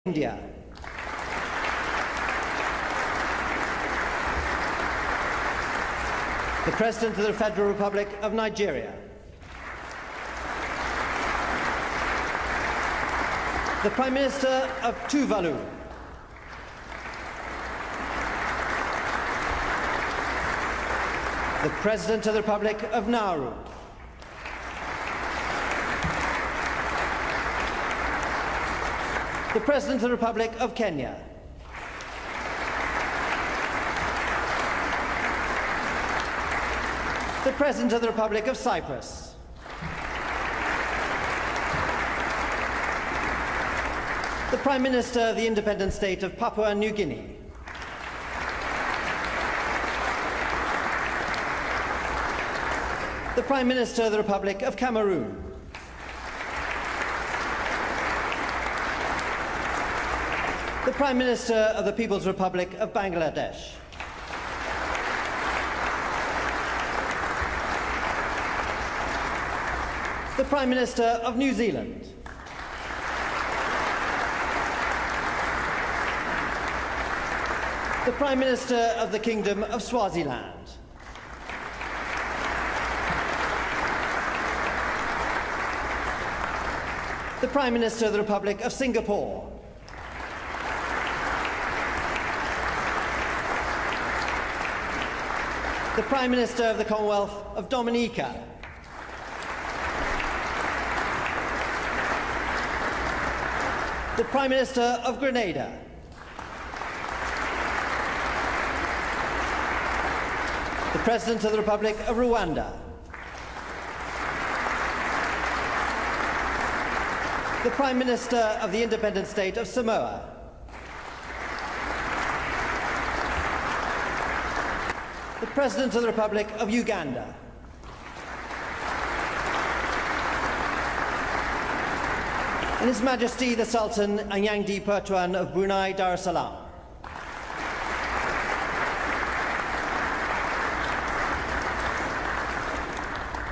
India. The President of the Federal Republic of Nigeria. The Prime Minister of Tuvalu. The President of the Republic of Nauru. The President of the Republic of Kenya. The President of the Republic of Cyprus. The Prime Minister of the Independent State of Papua New Guinea. The Prime Minister of the Republic of Cameroon. The Prime Minister of the People's Republic of Bangladesh. The Prime Minister of New Zealand. The Prime Minister of the Kingdom of Swaziland. The Prime Minister of the Republic of Singapore. The Prime Minister of the Commonwealth of Dominica. The Prime Minister of Grenada. The President of the Republic of Rwanda. The Prime Minister of the Independent State of Samoa. The President of the Republic of Uganda. And His Majesty the Sultan Anyangdi Pertuan of Brunei Darussalam.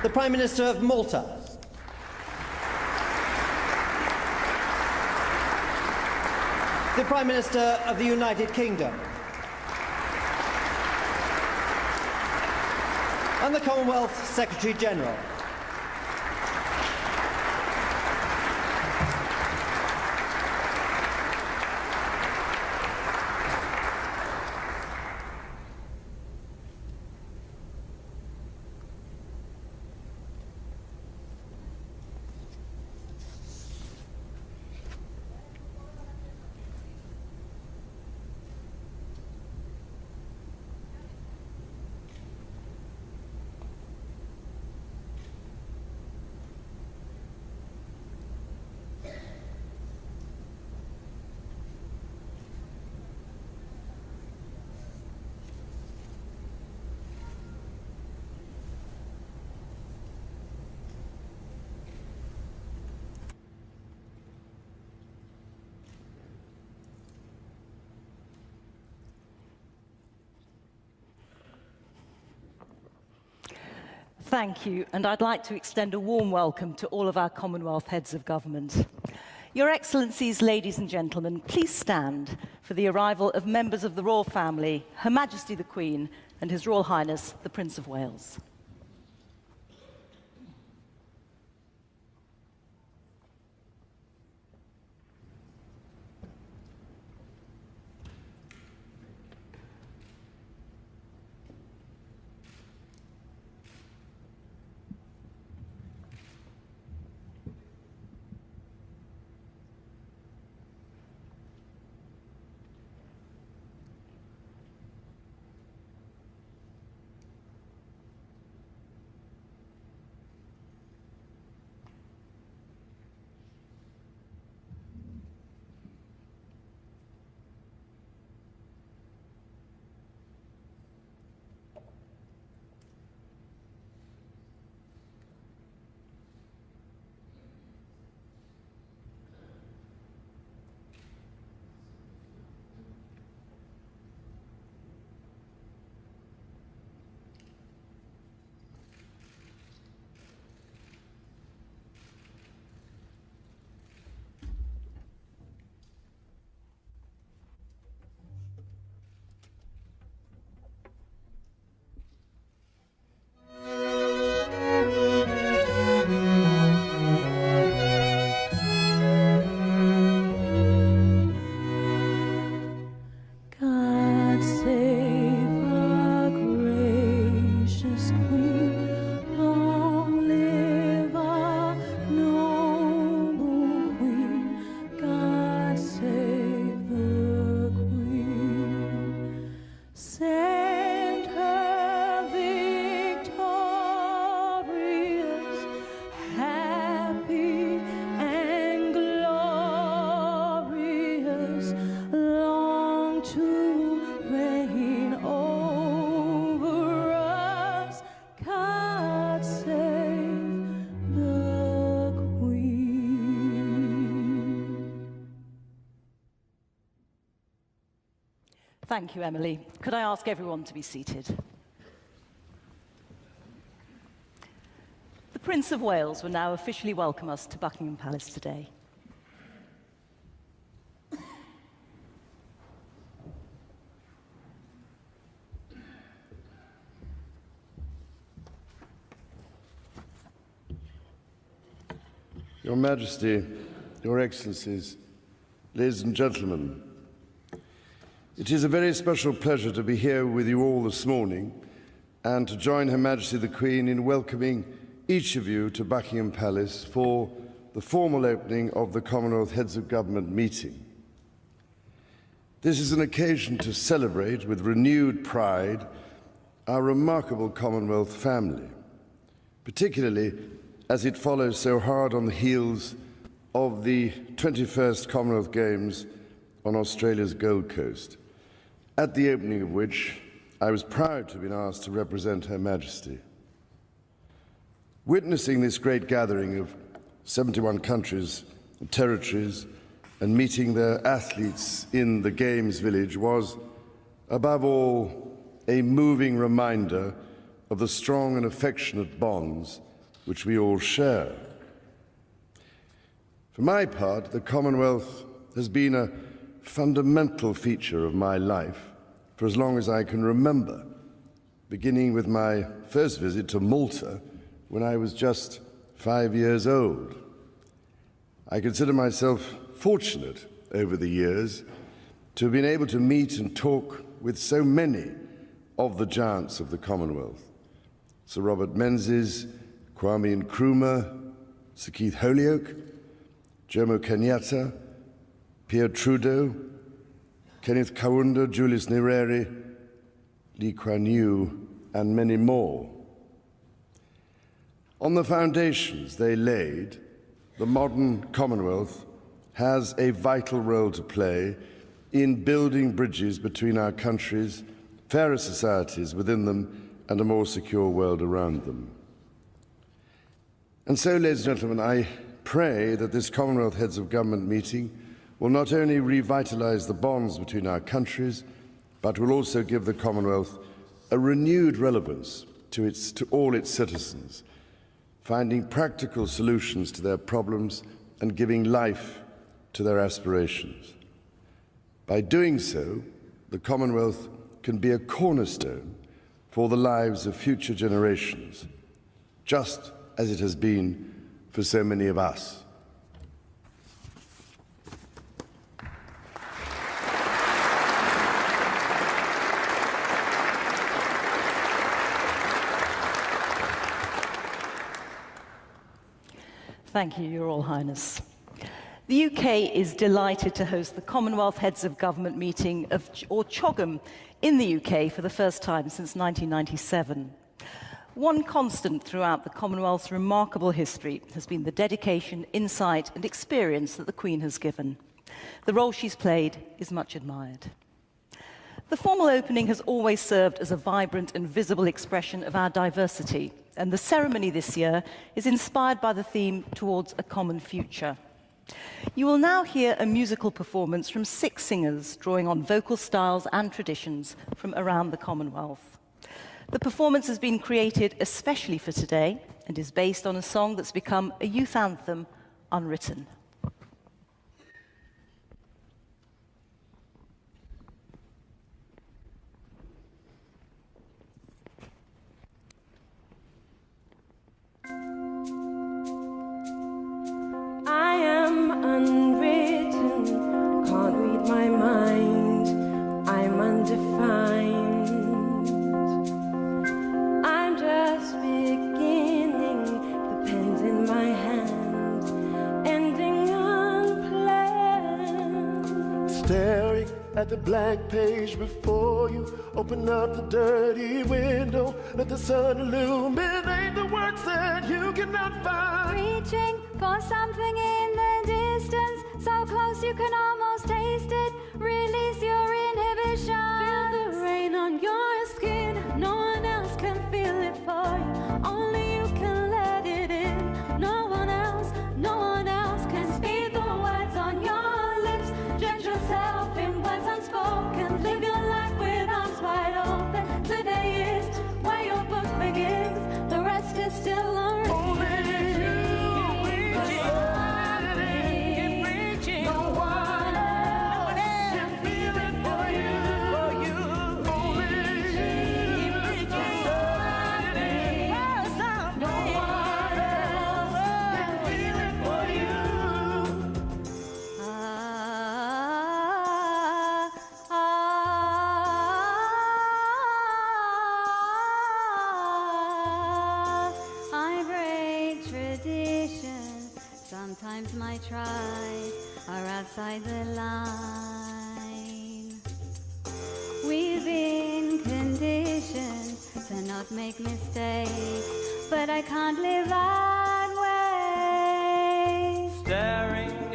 The Prime Minister of Malta. The Prime Minister of the United Kingdom. And the Commonwealth Secretary General. Thank you, and I'd like to extend a warm welcome to all of our Commonwealth heads of government. Your Excellencies, ladies and gentlemen, please stand for the arrival of members of the royal family, Her Majesty the Queen and His Royal Highness the Prince of Wales. Thank you, Emily. Could I ask everyone to be seated? The Prince of Wales will now officially welcome us to Buckingham Palace today. Your Majesty, Your Excellencies, ladies and gentlemen, it is a very special pleasure to be here with you all this morning and to join Her Majesty the Queen in welcoming each of you to Buckingham Palace for the formal opening of the Commonwealth Heads of Government meeting. This is an occasion to celebrate with renewed pride our remarkable Commonwealth family, particularly as it follows so hard on the heels of the 21st Commonwealth Games on Australia's Gold Coast, at the opening of which I was proud to have been asked to represent Her Majesty. Witnessing this great gathering of 71 countries and territories and meeting their athletes in the Games Village was, above all, a moving reminder of the strong and affectionate bonds which we all share. For my part, the Commonwealth has been a fundamental feature of my life for as long as I can remember, beginning with my first visit to Malta when I was just 5 years old. I consider myself fortunate over the years to have been able to meet and talk with so many of the giants of the Commonwealth: Sir Robert Menzies, Kwame Nkrumah, Sir Keith Holyoake, Jomo Kenyatta, Pierre Trudeau, Kenneth Kaunda, Julius Nyerere, Lee Kuan Yew, and many more. On the foundations they laid, the modern Commonwealth has a vital role to play in building bridges between our countries, fairer societies within them, and a more secure world around them. And so, ladies and gentlemen, I pray that this Commonwealth Heads of Government meeting will not only revitalise the bonds between our countries, but will also give the Commonwealth a renewed relevance to all its citizens, finding practical solutions to their problems and giving life to their aspirations. By doing so, the Commonwealth can be a cornerstone for the lives of future generations, just as it has been for so many of us. Thank you, Your Royal Highness. The UK is delighted to host the Commonwealth Heads of Government meeting, or chogm, in the UK for the first time since 1997. One constant throughout the Commonwealth's remarkable history has been the dedication, insight, and experience that the Queen has given. The role she's played is much admired. The formal opening has always served as a vibrant and visible expression of our diversity, and the ceremony this year is inspired by the theme Towards a Common Future. You will now hear a musical performance from 6 singers drawing on vocal styles and traditions from around the Commonwealth. The performance has been created especially for today and is based on a song that's become a youth anthem, Unwritten. I am unwritten, can't read my mind, I'm undefined. I'm just beginning, the pen's in my hand, ending unplanned. Staring at the blank page before you, open up the dirty window, let the sun illuminate the words that you cannot find. Reaching for something in the distance, so close you can almost taste it. Release your inhibition. Feel the rain on your skin, no one else can feel it for you, only you can let it in. No one else can speak the words on your lips. Drench yourself in words unspoken, live your life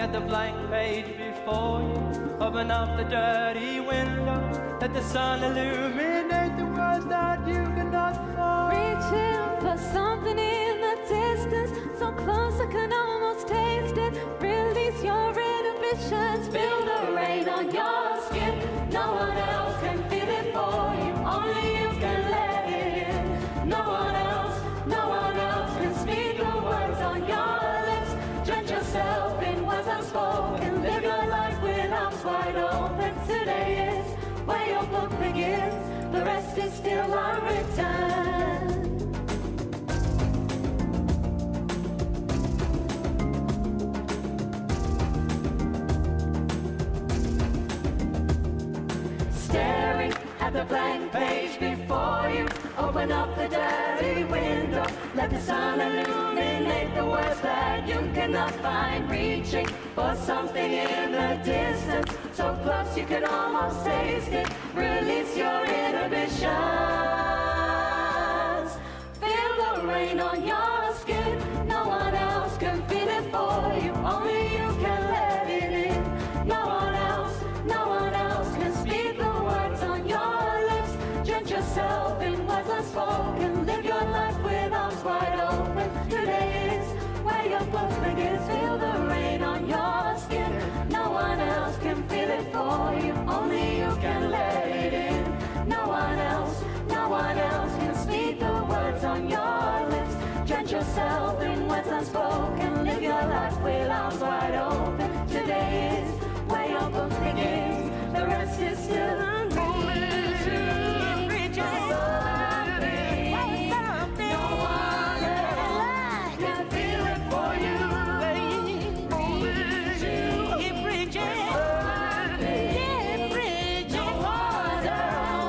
at the blank page before you. Open up the dirty window, let the sun illuminate the words that you cannot find. Reaching for something in the distance, so close I can almost taste it. Release your inhibitions, feel the rain on your skin. No one else can feel it for you, only you can let it in. No one else can speak the words on your lips. Drench yourself in words unspoken, live your life with arms wide open. Today is where your book begins, the rest is still unwritten. Staring at the blank page before you, open up the dirty window, let the sun illuminate the words that you cannot find. Reaching for something in the distance, so close you can almost taste it. Release your inhibitions, feel the rain on your skin. No one else can feel it for you, only you can let it in. No one else can speak the words on your lips. Drench yourself in words unspoken, live your life with arms wide open. Today is where your book begins, feel the rain on your skin. No one else can feel it for you, only you can let it in. No one else can speak the words on your lips. Drench yourself in words unspoken, live your life with arms wide open. Today is where your book begins, the rest is still unwritten. No one else can feel it for you. It bridges. No one else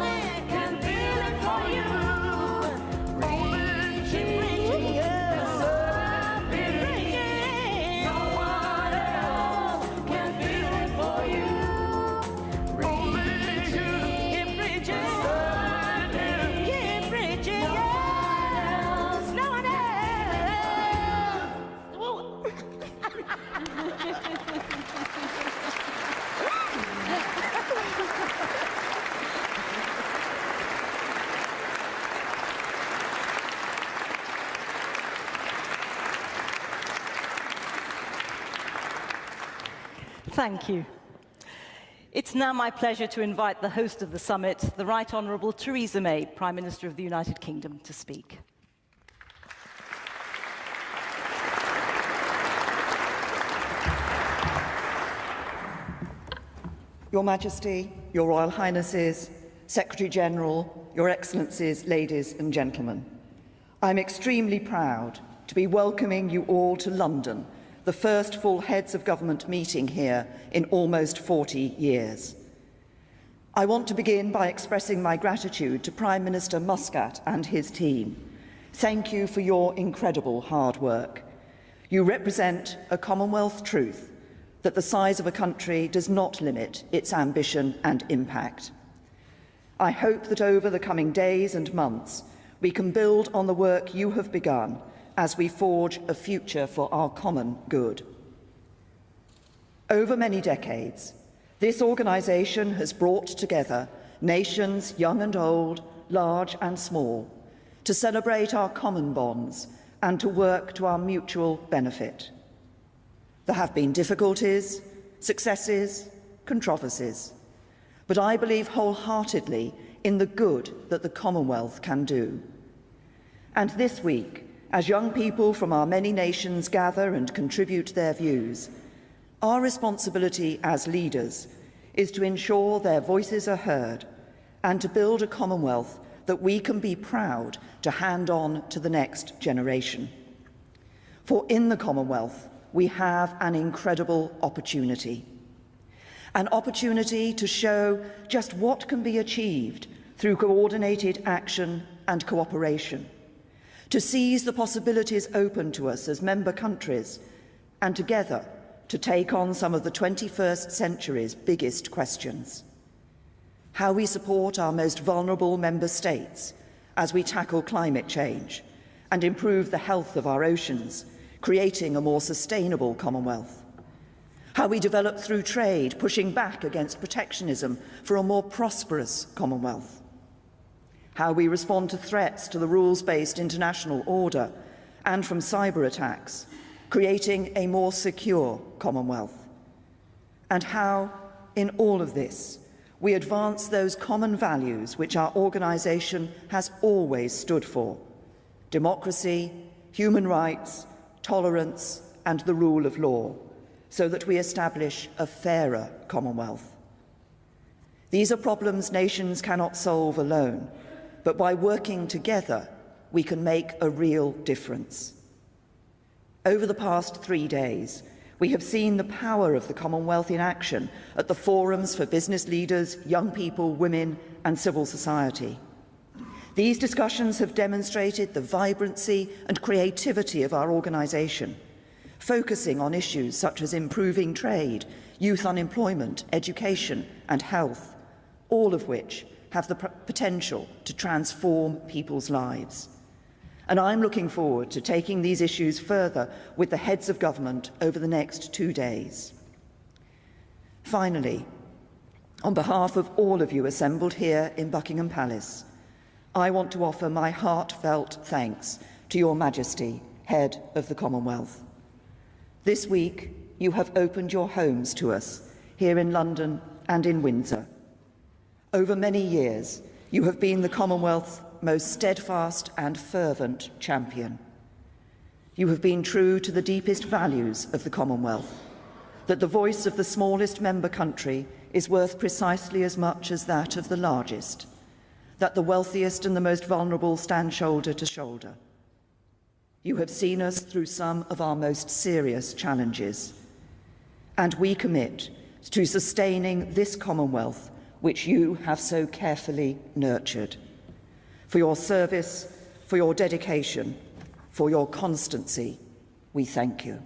can feel it for you. No one else can feel it for you. It bridges. No one else. Thank you. It's now my pleasure to invite the host of the summit, the Right Honourable Theresa May, Prime Minister of the United Kingdom, to speak. Your Majesty, Your Royal Highnesses, Secretary-General, Your Excellencies, ladies and gentlemen, I'm extremely proud to be welcoming you all to London, the first full Heads of Government meeting here in almost 40 years. I want to begin by expressing my gratitude to Prime Minister Muscat and his team. Thank you for your incredible hard work. You represent a Commonwealth truth that the size of a country does not limit its ambition and impact. I hope that over the coming days and months, we can build on the work you have begun as we forge a future for our common good. Over many decades, this organisation has brought together nations young and old, large and small, to celebrate our common bonds and to work to our mutual benefit. There have been difficulties, successes, controversies, but I believe wholeheartedly in the good that the Commonwealth can do. And this week, as young people from our many nations gather and contribute their views, our responsibility as leaders is to ensure their voices are heard and to build a Commonwealth that we can be proud to hand on to the next generation. For in the Commonwealth, we have an incredible opportunity. An opportunity to show just what can be achieved through coordinated action and cooperation, to seize the possibilities open to us as member countries, and together to take on some of the 21st century's biggest questions. How we support our most vulnerable member states as we tackle climate change and improve the health of our oceans, creating a more sustainable Commonwealth. how we develop through trade, pushing back against protectionism for a more prosperous Commonwealth, how we respond to threats to the rules-based international order and from cyber attacks, creating a more secure Commonwealth, and how, in all of this, we advance those common values which our organisation has always stood for: democracy, human rights, tolerance, and the rule of law, so that we establish a fairer Commonwealth. These are problems nations cannot solve alone, but by working together, we can make a real difference. Over the past 3 days, we have seen the power of the Commonwealth in action at the forums for business leaders, young people, women, and civil society. These discussions have demonstrated the vibrancy and creativity of our organisation, focusing on issues such as improving trade, youth unemployment, education, and health, all of which have the potential to transform people's lives. And I'm looking forward to taking these issues further with the heads of government over the next 2 days. Finally, on behalf of all of you assembled here in Buckingham Palace, I want to offer my heartfelt thanks to Your Majesty, Head of the Commonwealth. This week, you have opened your homes to us here in London and in Windsor. Over many years, you have been the Commonwealth's most steadfast and fervent champion. You have been true to the deepest values of the Commonwealth, that the voice of the smallest member country is worth precisely as much as that of the largest, that the wealthiest and the most vulnerable stand shoulder to shoulder. You have seen us through some of our most serious challenges, and we commit to sustaining this Commonwealth which you have so carefully nurtured. For your service, for your dedication, for your constancy, we thank you.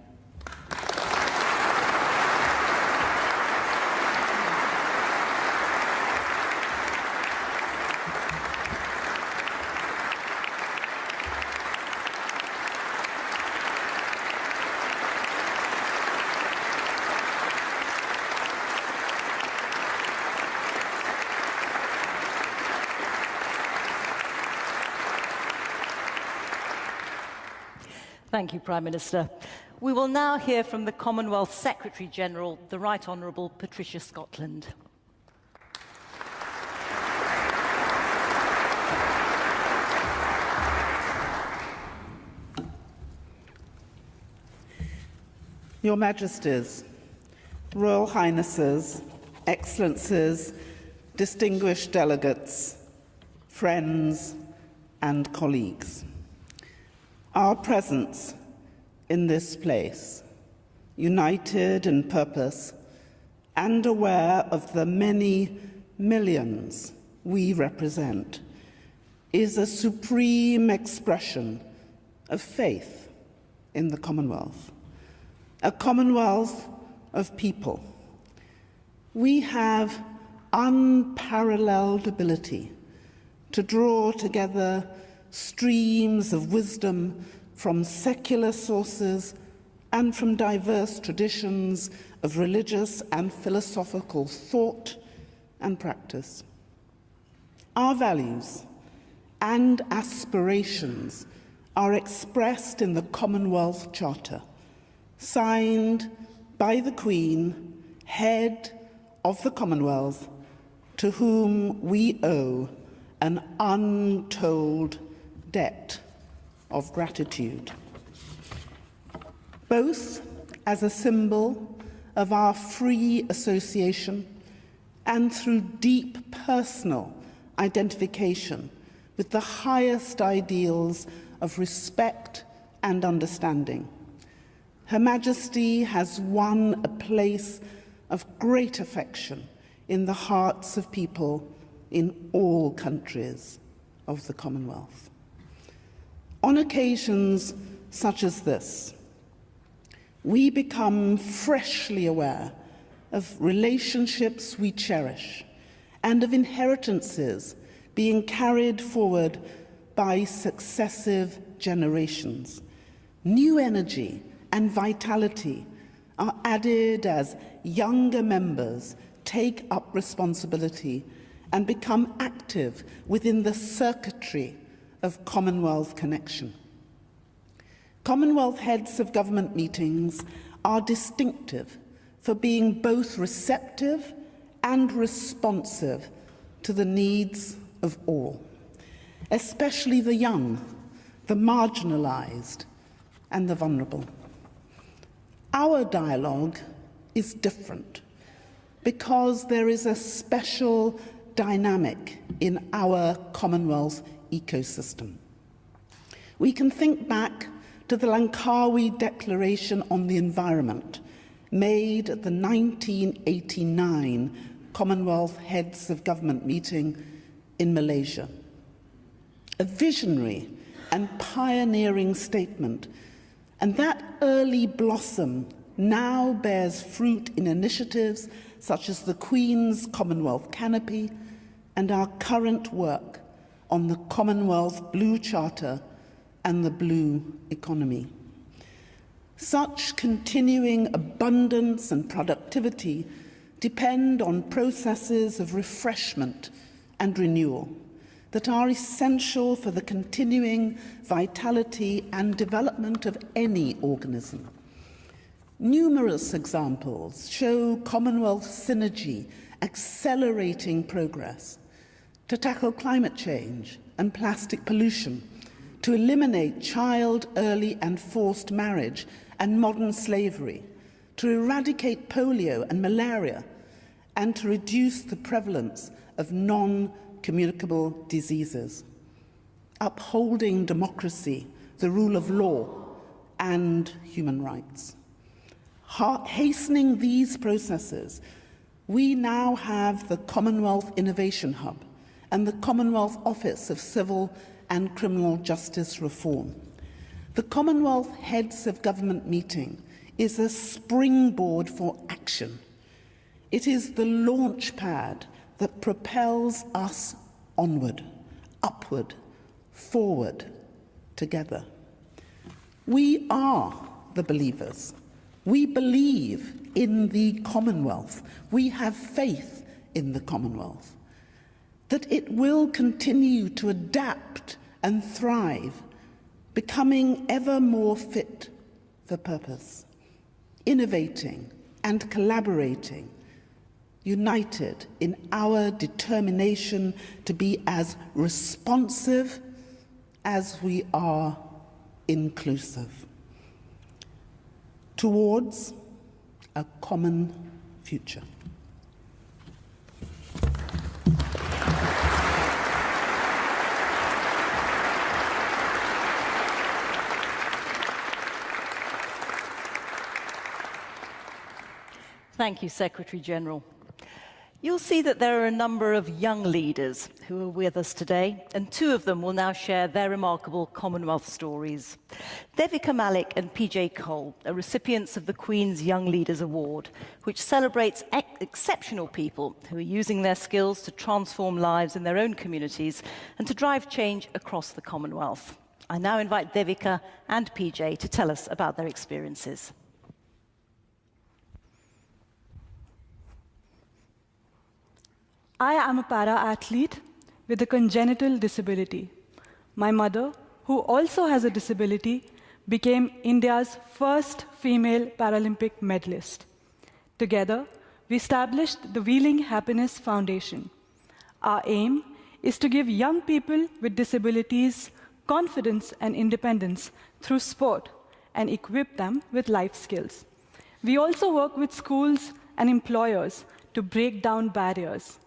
Thank you, Prime Minister. We will now hear from the Commonwealth Secretary-General, the Right Honourable Patricia Scotland. Your Majesties, Royal Highnesses, Excellencies, distinguished delegates, friends and colleagues. Our presence in this place, united in purpose and aware of the many millions we represent, is a supreme expression of faith in the Commonwealth, a Commonwealth of people. We have unparalleled ability to draw together streams of wisdom from secular sources and from diverse traditions of religious and philosophical thought and practice. Our values and aspirations are expressed in the Commonwealth Charter, signed by the Queen, head of the Commonwealth, to whom we owe an untold debt of gratitude, both as a symbol of our free association and through deep personal identification with the highest ideals of respect and understanding. Her Majesty has won a place of great affection in the hearts of people in all countries of the Commonwealth. On occasions such as this, we become freshly aware of relationships we cherish and of inheritances being carried forward by successive generations. New energy and vitality are added as younger members take up responsibility and become active within the circuitry of Commonwealth connection. Commonwealth heads of government meetings are distinctive for being both receptive and responsive to the needs of all, especially the young, the marginalised, and the vulnerable. Our dialogue is different because there is a special dynamic in our Commonwealth ecosystem. We can think back to the Langkawi Declaration on the Environment, made at the 1989 Commonwealth Heads of Government meeting in Malaysia. A visionary and pioneering statement, and that early blossom now bears fruit in initiatives such as the Queen's Commonwealth Canopy and our current work on the Commonwealth Blue Charter and the blue economy. Such continuing abundance and productivity depend on processes of refreshment and renewal that are essential for the continuing vitality and development of any organism. Numerous examples show Commonwealth synergy accelerating progress to tackle climate change and plastic pollution, to eliminate child, early and forced marriage and modern slavery, to eradicate polio and malaria, and to reduce the prevalence of non-communicable diseases, upholding democracy, the rule of law, and human rights. Hastening these processes, we now have the Commonwealth Innovation Hub and the Commonwealth Office of Civil and Criminal Justice Reform. The Commonwealth Heads of Government meeting is a springboard for action. It is the launch pad that propels us onward, upward, forward, together. We are the believers. We believe in the Commonwealth. We have faith in the Commonwealth, that it will continue to adapt and thrive, becoming ever more fit for purpose, innovating and collaborating, united in our determination to be as responsive as we are inclusive, towards a common future. Thank you, Secretary-General. You'll see that there are a number of young leaders who are with us today, and two of them will now share their remarkable Commonwealth stories. Devika Malik and PJ Cole are recipients of the Queen's Young Leaders Award, which celebrates exceptional people who are using their skills to transform lives in their own communities and to drive change across the Commonwealth. I now invite Devika and PJ to tell us about their experiences. I am a para-athlete with a congenital disability. My mother, who also has a disability, became India's first female Paralympic medalist. Together, we established the Wheeling Happiness Foundation. Our aim is to give young people with disabilities confidence and independence through sport and equip them with life skills. We also work with schools and employers to break down barriers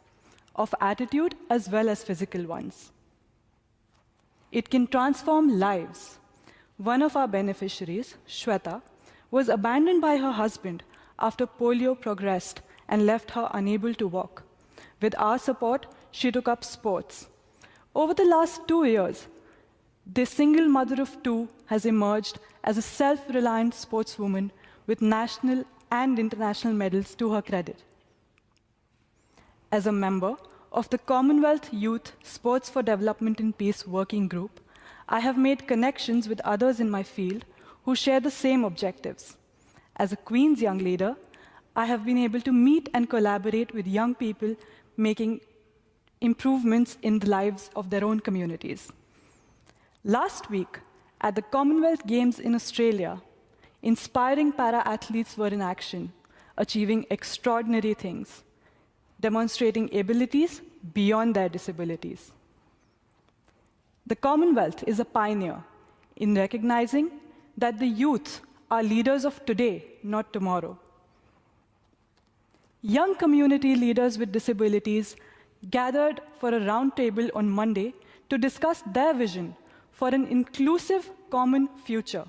of attitude as well as physical ones. It can transform lives. One of our beneficiaries, Shweta, was abandoned by her husband after polio progressed and left her unable to walk. With our support, she took up sports. Over the last 2 years, this single mother of two has emerged as a self-reliant sportswoman with national and international medals to her credit. As a member of the Commonwealth Youth Sports for Development and Peace Working Group, I have made connections with others in my field who share the same objectives. As a Queen's Young Leader, I have been able to meet and collaborate with young people making improvements in the lives of their own communities. Last week, at the Commonwealth Games in Australia, inspiring para-athletes were in action, achieving extraordinary things, demonstrating abilities beyond their disabilities. The Commonwealth is a pioneer in recognizing that the youth are leaders of today, not tomorrow. Young community leaders with disabilities gathered for a roundtable on Monday to discuss their vision for an inclusive common future.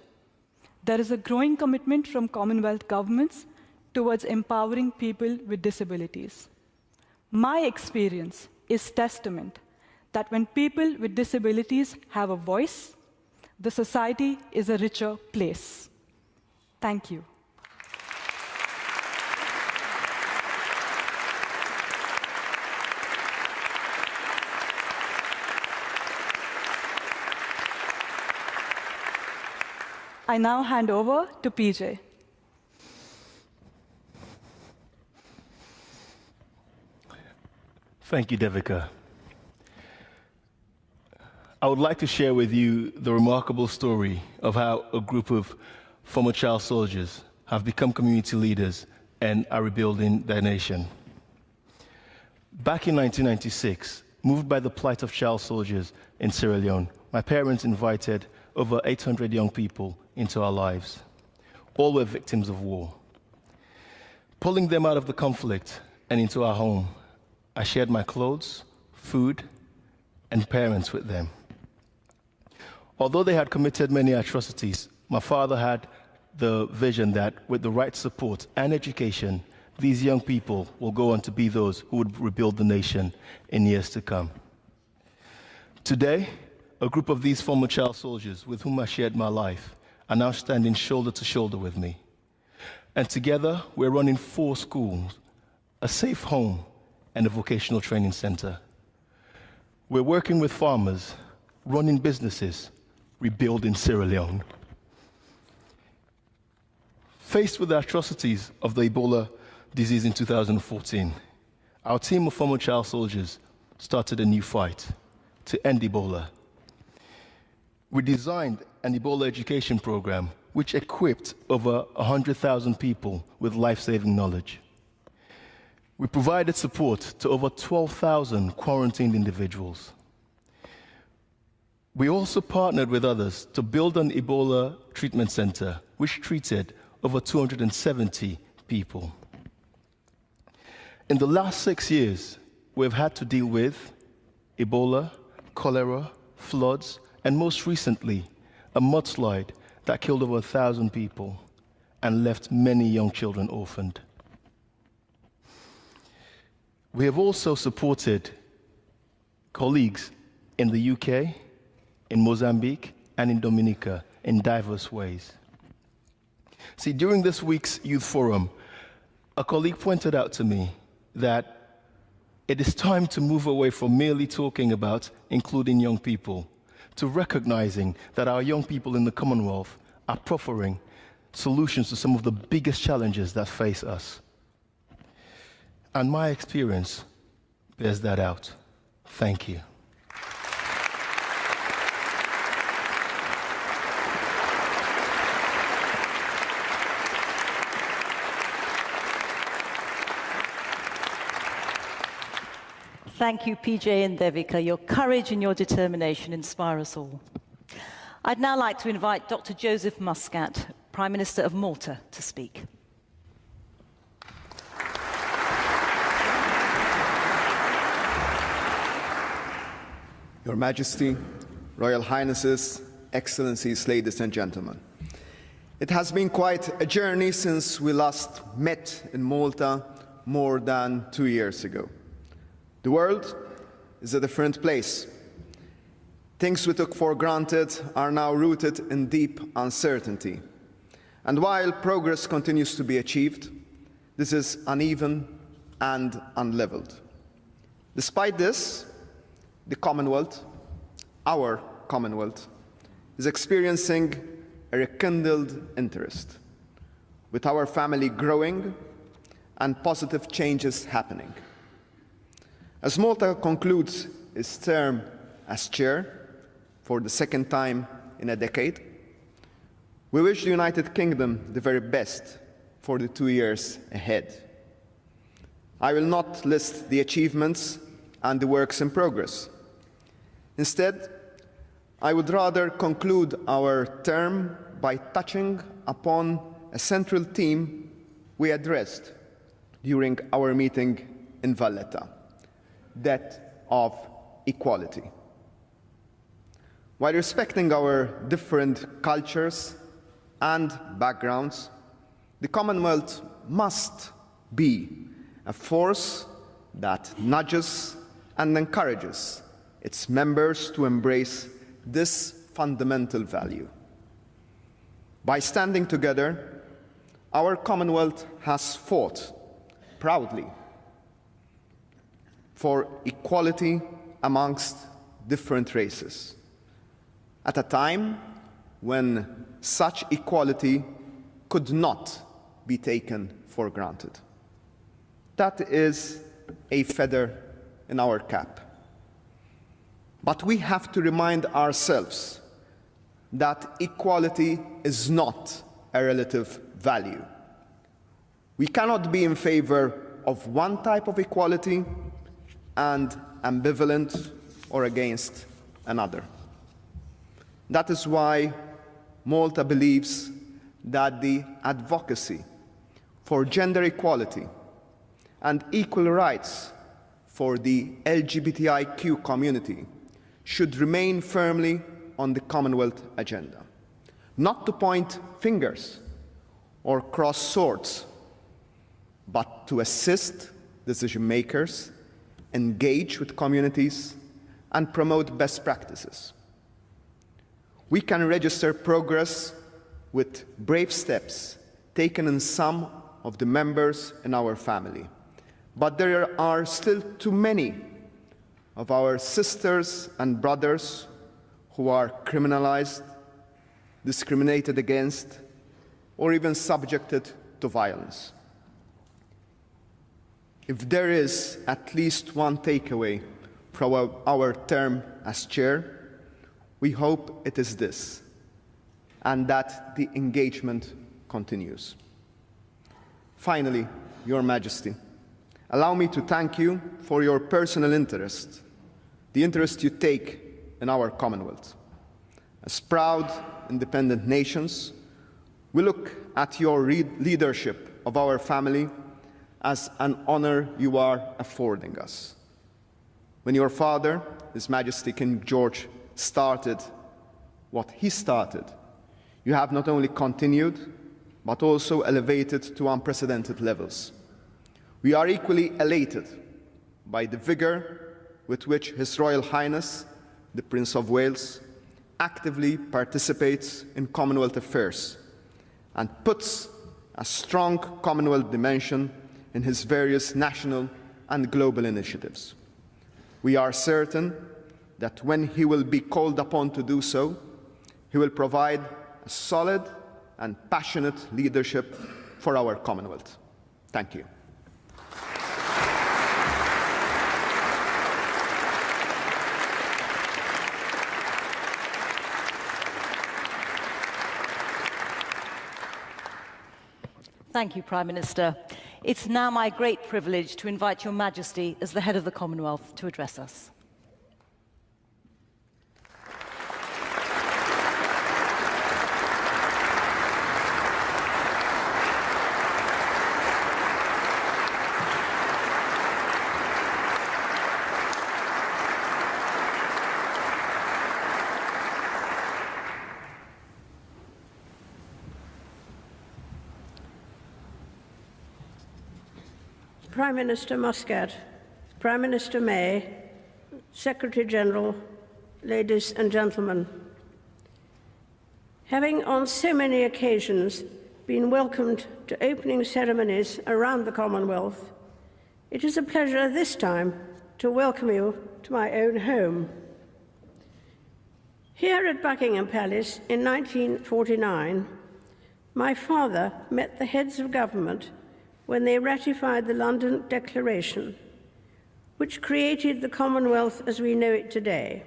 There is a growing commitment from Commonwealth governments towards empowering people with disabilities. My experience is testament that when people with disabilities have a voice, the society is a richer place. Thank you. I now hand over to PJ. Thank you, Devika. I would like to share with you the remarkable story of how a group of former child soldiers have become community leaders and are rebuilding their nation. Back in 1996, moved by the plight of child soldiers in Sierra Leone, my parents invited over 800 young people into our lives. All were victims of war. Pulling them out of the conflict and into our home, I shared my clothes, food, and parents with them. Although they had committed many atrocities, my father had the vision that with the right support and education, these young people will go on to be those who would rebuild the nation in years to come. Today, a group of these former child soldiers with whom I shared my life are now standing shoulder to shoulder with me. And together, we're running 4 schools, a safe home, and a vocational training center. We're working with farmers, running businesses, rebuilding Sierra Leone. Faced with the atrocities of the Ebola disease in 2014, our team of former child soldiers started a new fight to end Ebola. We designed an Ebola education program which equipped over 100,000 people with life-saving knowledge. We provided support to over 12,000 quarantined individuals. We also partnered with others to build an Ebola treatment center, which treated over 270 people. In the last 6 years, we've had to deal with Ebola, cholera, floods, and most recently, a mudslide that killed over 1,000 people and left many young children orphaned. We have also supported colleagues in the UK, in Mozambique, and in Dominica in diverse ways. See, during this week's Youth Forum, a colleague pointed out to me that it is time to move away from merely talking about including young people to recognizing that our young people in the Commonwealth are proffering solutions to some of the biggest challenges that face us. And my experience bears that out. Thank you. Thank you, PJ and Devika. Your courage and your determination inspire us all. I'd now like to invite Dr. Joseph Muscat, Prime Minister of Malta, to speak. Your Majesty, Royal Highnesses, Excellencies, ladies and gentlemen. It has been quite a journey since we last met in Malta more than 2 years ago. The world is a different place. Things we took for granted are now rooted in deep uncertainty. And while progress continues to be achieved, this is uneven and unleveled. Despite this, the Commonwealth, our Commonwealth, is experiencing a rekindled interest. with our family growing and positive changes happening. As Malta concludes its term as chair for the second time in a decade, we wish the United Kingdom the very best for the 2 years ahead. I will not list the achievements and the works in progress. Instead, I would rather conclude our term by touching upon a central theme we addressed during our meeting in Valletta, that of equality. While respecting our different cultures and backgrounds, the Commonwealth must be a force that nudges and encourages its members to embrace this fundamental value. By standing together, our Commonwealth has fought proudly for equality amongst different races, at a time when such equality could not be taken for granted. That is a feather in our cap. But we have to remind ourselves that equality is not a relative value. We cannot be in favor of one type of equality and ambivalent or against another. That is why Malta believes that the advocacy for gender equality and equal rights for the LGBTIQ community should remain firmly on the Commonwealth agenda, not to point fingers or cross swords, but to assist decision makers, engage with communities, and promote best practices. We can register progress with brave steps taken in some of the members in our family, but there are still too many of our sisters and brothers who are criminalized, discriminated against, or even subjected to violence. If there is at least one takeaway from our term as chair, we hope it is this, and that the engagement continues. Finally, Your Majesty, allow me to thank you for your personal interest, the interest you take in our Commonwealth. As proud, independent nations, we look at your leadership of our family as an honor you are affording us. When your father, His Majesty King George, started what he started, you have not only continued, but also elevated to unprecedented levels. We are equally elated by the vigor with which His Royal Highness, the Prince of Wales, actively participates in Commonwealth affairs and puts a strong Commonwealth dimension in his various national and global initiatives. We are certain that when he will be called upon to do so, he will provide a solid and passionate leadership for our Commonwealth. Thank you. Thank you, Prime Minister. It's now my great privilege to invite Your Majesty, as the head of the Commonwealth, to address us. Prime Minister Muscat, Prime Minister May, Secretary-General, ladies and gentlemen. Having on so many occasions been welcomed to opening ceremonies around the Commonwealth, it is a pleasure this time to welcome you to my own home. Here at Buckingham Palace in 1949, my father met the heads of government when they ratified the London Declaration, which created the Commonwealth as we know it today,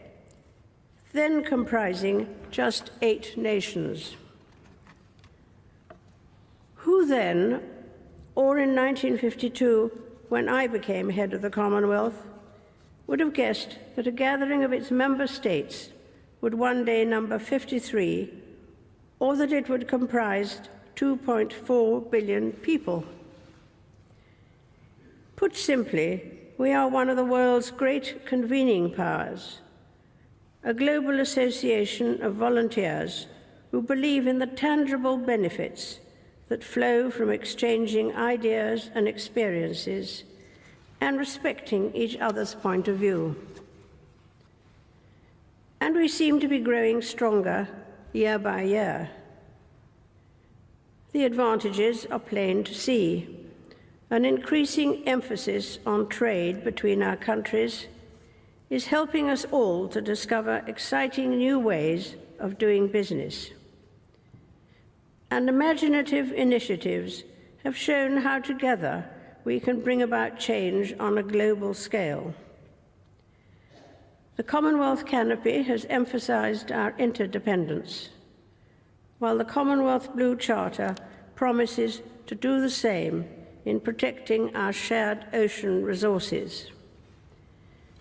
then comprising just 8 nations. Who then, or in 1952, when I became head of the Commonwealth, would have guessed that a gathering of its member states would one day number 53, or that it would comprise 2.4 billion people? Put simply, we are one of the world's great convening powers, a global association of volunteers who believe in the tangible benefits that flow from exchanging ideas and experiences and respecting each other's point of view. And we seem to be growing stronger year by year. The advantages are plain to see. An increasing emphasis on trade between our countries is helping us all to discover exciting new ways of doing business. And imaginative initiatives have shown how together we can bring about change on a global scale. The Commonwealth canopy has emphasized our interdependence, while the Commonwealth Blue Charter promises to do the same in protecting our shared ocean resources.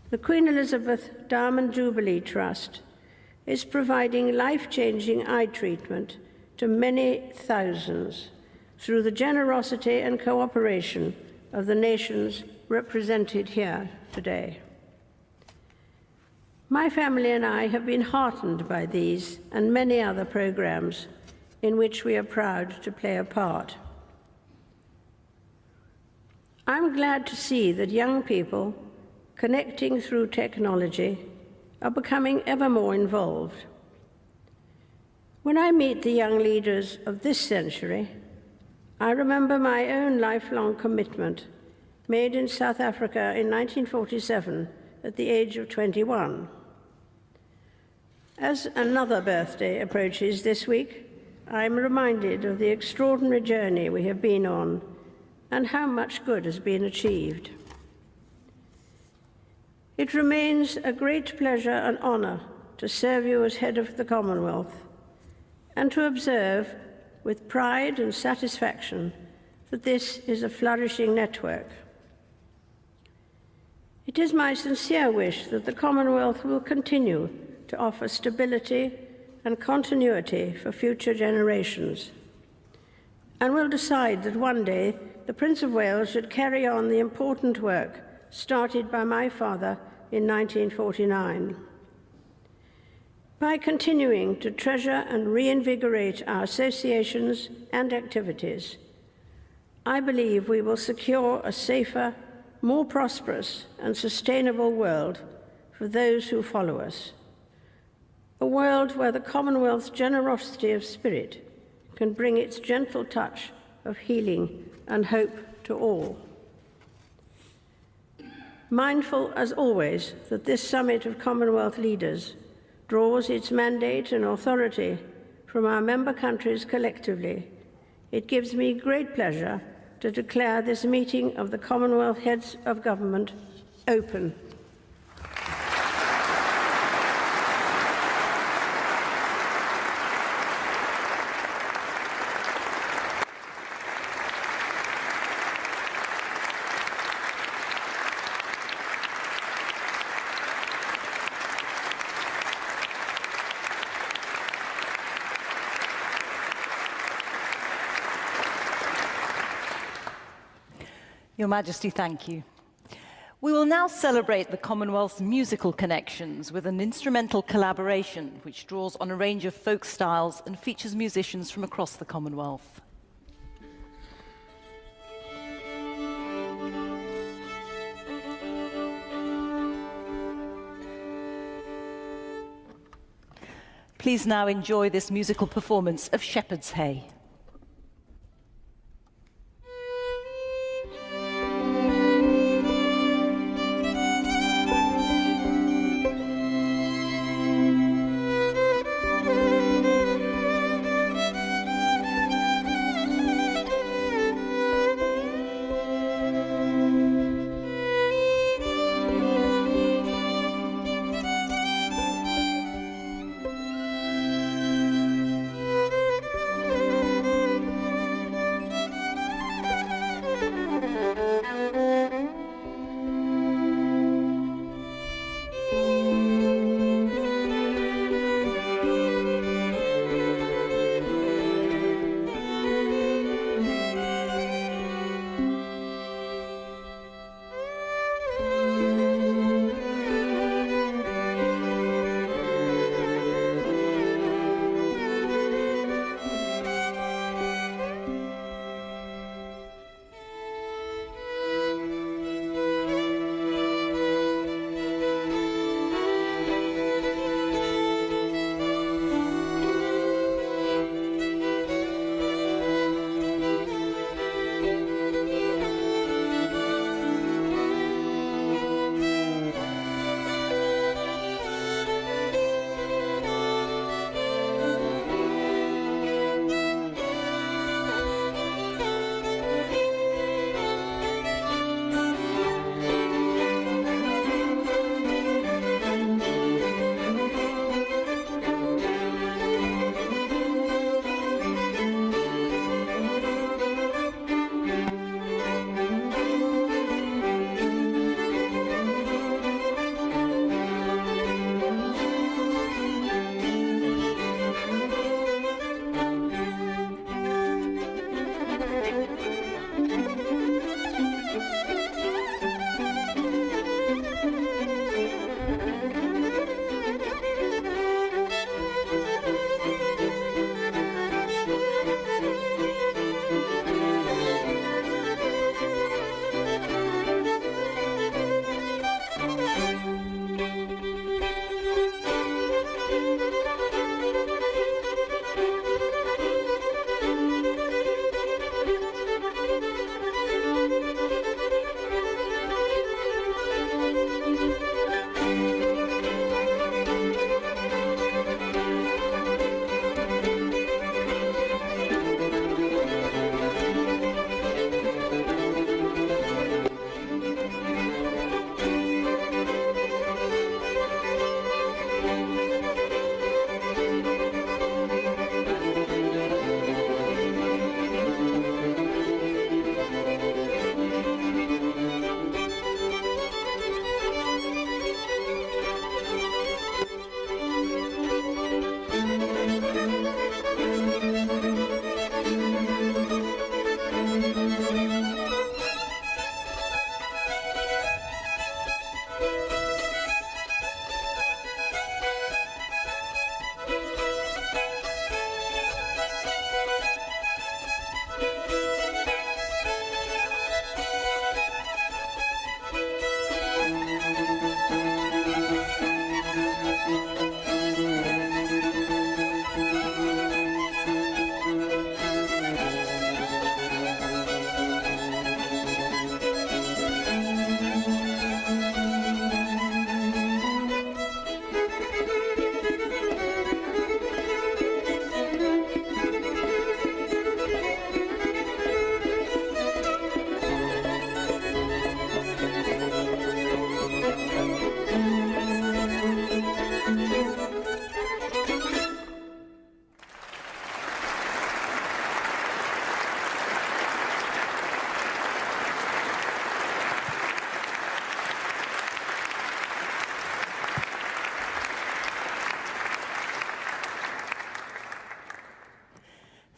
The Queen Elizabeth Diamond Jubilee Trust is providing life-changing eye treatment to many thousands through the generosity and cooperation of the nations represented here today. My family and I have been heartened by these and many other programs in which we are proud to play a part. I'm glad to see that young people, connecting through technology, are becoming ever more involved. When I meet the young leaders of this century, I remember my own lifelong commitment made in South Africa in 1947 at the age of 21. As another birthday approaches this week, I'm reminded of the extraordinary journey we have been on and how much good has been achieved. It remains a great pleasure and honor to serve you as head of the Commonwealth and to observe with pride and satisfaction that this is a flourishing network. It is my sincere wish that the Commonwealth will continue to offer stability and continuity for future generations, and will decide that one day the Prince of Wales should carry on the important work started by my father in 1949. By continuing to treasure and reinvigorate our associations and activities, I believe we will secure a safer, more prosperous and sustainable world for those who follow us. A world where the Commonwealth's generosity of spirit can bring its gentle touch of healing and hope to all. Mindful, as always, that this summit of Commonwealth leaders draws its mandate and authority from our member countries collectively, it gives me great pleasure to declare this meeting of the Commonwealth Heads of Government open. Your Majesty, thank you. We will now celebrate the Commonwealth's musical connections with an instrumental collaboration which draws on a range of folk styles and features musicians from across the Commonwealth. Please now enjoy this musical performance of Shepherd's Hay.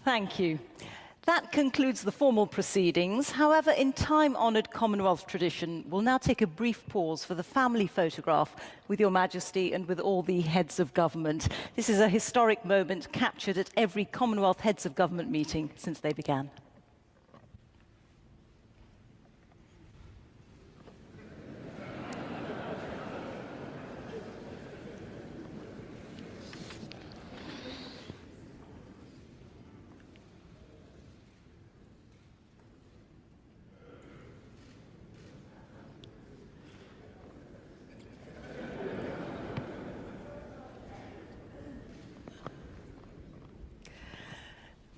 Thank you. That concludes the formal proceedings. However, in time-honoured Commonwealth tradition, we'll now take a brief pause for the family photograph with Your Majesty and with all the heads of government. This is a historic moment captured at every Commonwealth heads of government meeting since they began.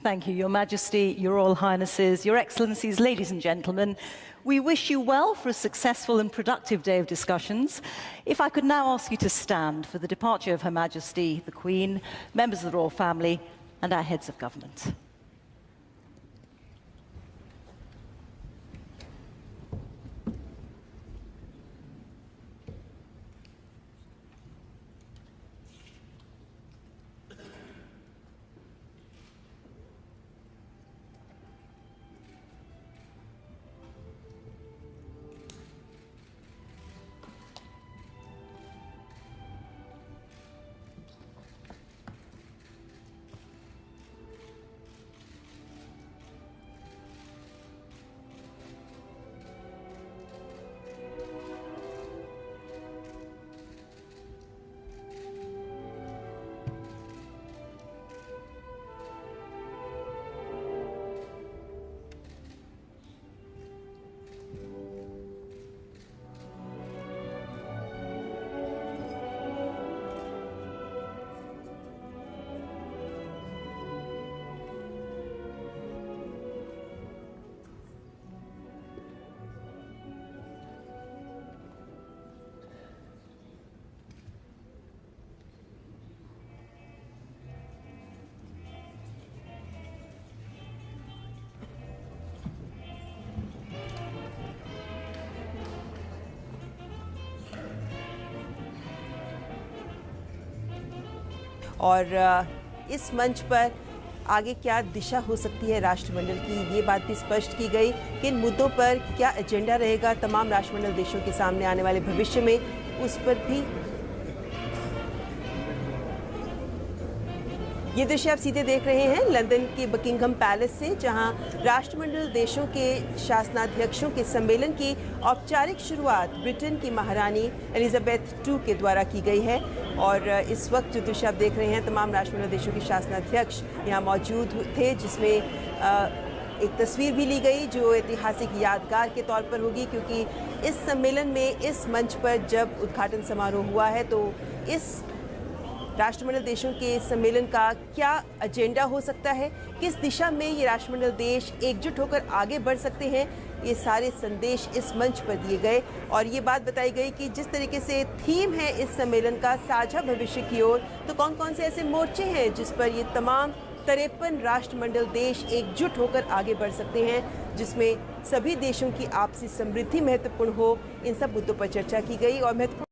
Thank you, Your Majesty, Your Royal Highnesses, Your Excellencies, ladies and gentlemen. We wish you well for a successful and productive day of discussions. If I could now ask you to stand for the departure of Her Majesty, the Queen, members of the Royal Family, and our heads of government. और इस मंच पर आगे क्या दिशा हो सकती है राष्ट्रमंडल की, ये बात भी स्पष्ट की गई कि इन मुद्दों पर क्या एजेंडा रहेगा तमाम राष्ट्रमंडल देशों के सामने आने वाले भविष्य में, उस पर भी। ये दृश्य आप सीधे देख रहे हैं लंदन के बकिंघम पैलेस से, जहां राष्ट्रमंडल देशों के शासनाध्यक्षों के सम्मेलन की औपचारिक शुरुआत ब्रिटेन की महारानी एलिजाबेथ II के द्वारा की गई है। और इस वक्त जो दृश्य आप देख रहे हैं, तमाम राष्ट्रमंडल देशों के शासनाध्यक्ष यहाँ मौजूद थे, जिसमें एक तस्वीर भी ली गई जो ऐतिहासिक यादगार के तौर पर होगी, क्योंकि इस सम्मेलन में, इस मंच पर जब उद्घाटन समारोह हुआ है, तो इस राष्ट्रमंडल देशों के सम्मेलन का क्या एजेंडा हो सकता है, किस दिशा में ये राष्ट्रमंडल देश एकजुट होकर आगे बढ़ सकते हैं, ये सारे संदेश इस मंच पर दिए गए। और ये बात बताई गई कि जिस तरीके से थीम है इस सम्मेलन का, साझा भविष्य की ओर, तो कौन कौन से ऐसे मोर्चे हैं जिस पर ये तमाम 53 राष्ट्रमंडल देश एकजुट होकर आगे बढ़ सकते हैं, जिसमें सभी देशों की आपसी समृद्धि महत्वपूर्ण हो, इन सब मुद्दों पर चर्चा की गई। और महत्वपूर्ण